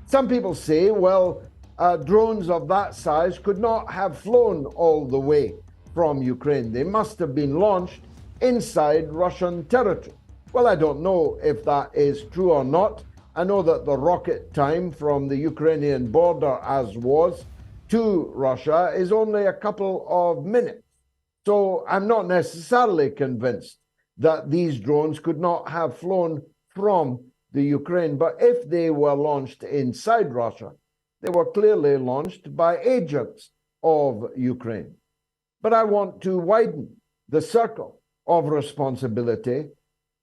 Some people say, well, drones of that size could not have flown all the way from Ukraine. They must have been launched inside Russian territory. Well, I don't know if that is true or not. I know that the rocket time from the Ukrainian border, as was, to Russia is only a couple of minutes. So I'm not necessarily convinced that these drones could not have flown from the Ukraine. But if they were launched inside Russia, they were clearly launched by agents of Ukraine. But I want to widen the circle of responsibility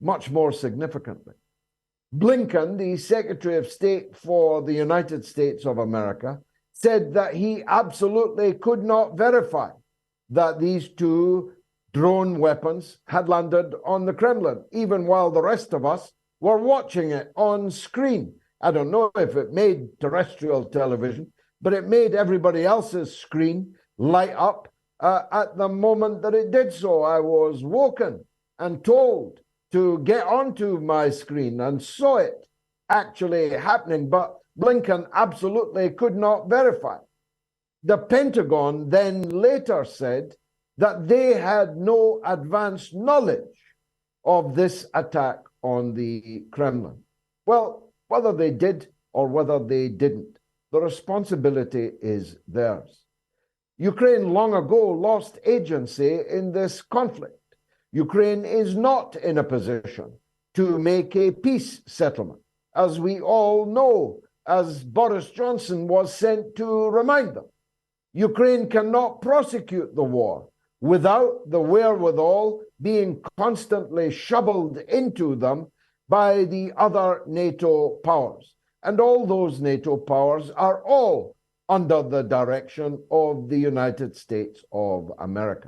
much more significantly. Blinken, the Secretary of State for the United States of America, said that he absolutely could not verify that these two drone weapons had landed on the Kremlin, even while the rest of us were watching it on screen. I don't know if it made terrestrial television, but it made everybody else's screen light up at the moment that it did so. I was woken and told to get onto my screen and saw it actually happening, but Blinken absolutely could not verify. The Pentagon then later said that they had no advance knowledge of this attack on the Kremlin. Well, whether they did or whether they didn't, the responsibility is theirs. Ukraine long ago lost agency in this conflict. Ukraine is not in a position to make a peace settlement, as we all know, as Boris Johnson was sent to remind them. Ukraine cannot prosecute the war without the wherewithal being constantly shoveled into them by the other NATO powers. And all those NATO powers are all under the direction of the United States of America.